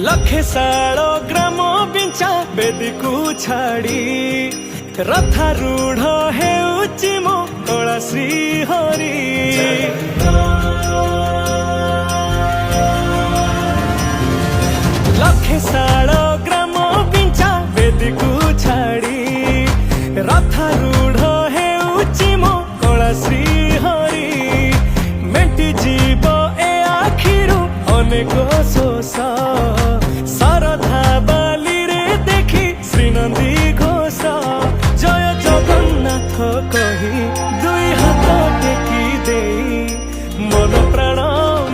लखे साल ग्राम बिंचा बेदी को छाड़ी रथारूढ़ हेउची मो कला श्री हरि। लखे साल ग्राम बिंचा बेदी को छाड़ी रथारूढ़ हेउची मो कला श्री हरि। मेटी जीव ए आखिरु अनेक शोष शारदा बाली रे देखी श्रीनंदी घोष। जय जगन्नाथ कही दुई हाथ टेकी दे मन प्राण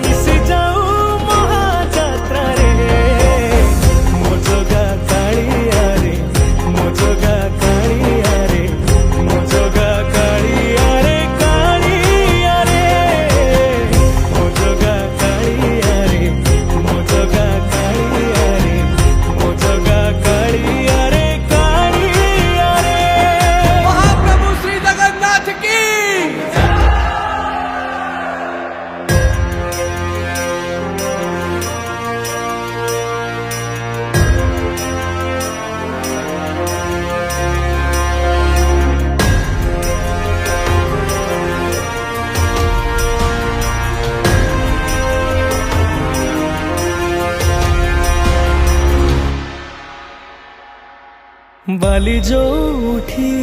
मिशि जाऊ महाजात्रा रे। मो जगा कालिया रे मो जगा कालिया रे मो जगा कालिया रे कालिया रे मो जगा कालिया रे मो जगा कालिया रे मो जगा कालिया रे कालिया रे। महाप्रभु श्री जगन्नाथ की बाली जो उठी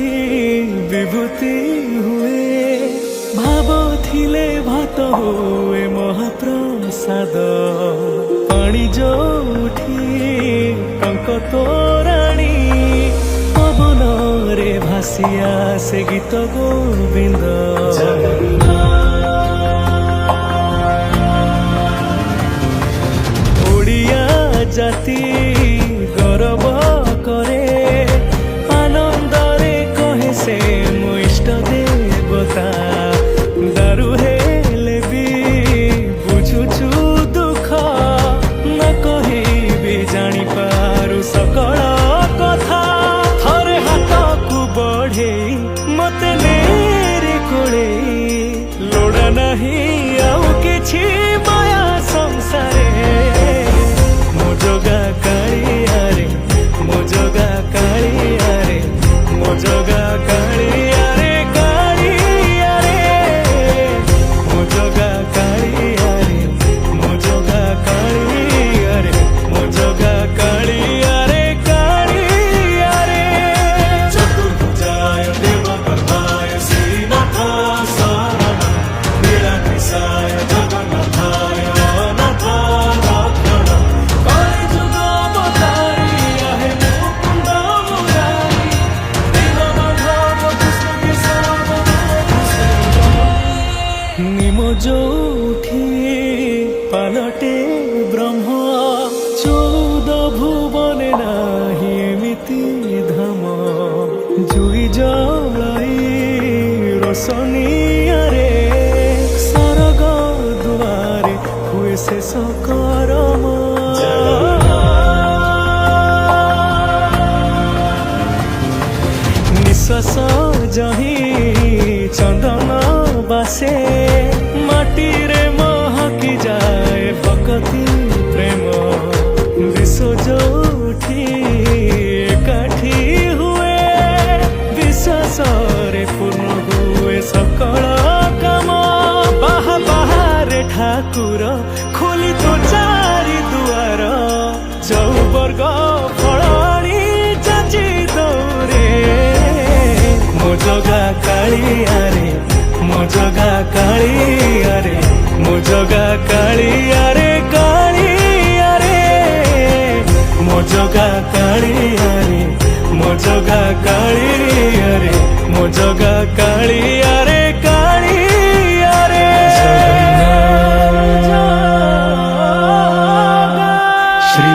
विभूति हुए भाव थिले भात हुए महाप्रसाद। पानी जो उठी टंक तोराणी पवन रे भासिया से गीत गोविंद। ओडिया जाति गौरव करे आनंदरे कहे से मो इष्ट देवता। दारु हेले भी बुझुछु दुख न कही भी जानी पारु सकल कथा। थरे हाथ को बढ़े मते नेरे कोड़े लोड़ा नहीं आउ किछि माया संसारे। मो जगा कालिया रे मो जगा कालिया रे मो जगा कालिया रे कालिया रे मो जगा कालिया रे मो जगा कालिया रे मो जगा कालिया रे कालिया रे। चतुर्भुजाय देवकर्माय श्रीनाथाय शरणं नीलकण्ठाय जगन्नाथाय अनाथ रक्षणं। कलिजुग अवतारी आहे मुकुंद मुरारी दीनबन्धव कृष्ण केशव। निमो जोठी पालटे ब्रह्म 14 भुवने नाही एमिति धाम। जुई जलाई रोशनिया रे सरग दुआरे हुए शेष करम। निश्वास जही चंदन बासे माटी रे महकी जाए भक्ति प्रेम। विश्व जोठी एकाठी हुए विश्वास रे पूर्ण हुए सकल काम। बाहा बाहारे ठाकुर खोली तो चारि दुआर चौवर्ग फलाणी जाची दौरे। मो जगा कालिया रे मो जगा कालिया रे मो जगा कालिया रे कालिया रे मो जगा कालिया रे मो जगा कालिया रे मो जगा कालिया रे कालिया रे। श्री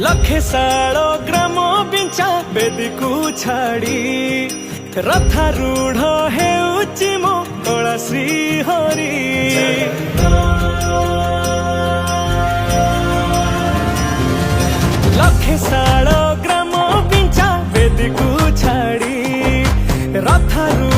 लखे साल ग्राम बिंचा बेदी को छाड़ी रथारूढ़ हेउची मो कला श्री हरि लखे साल ग्राम बिंचा बेदी को छाड़ी रथारूढ़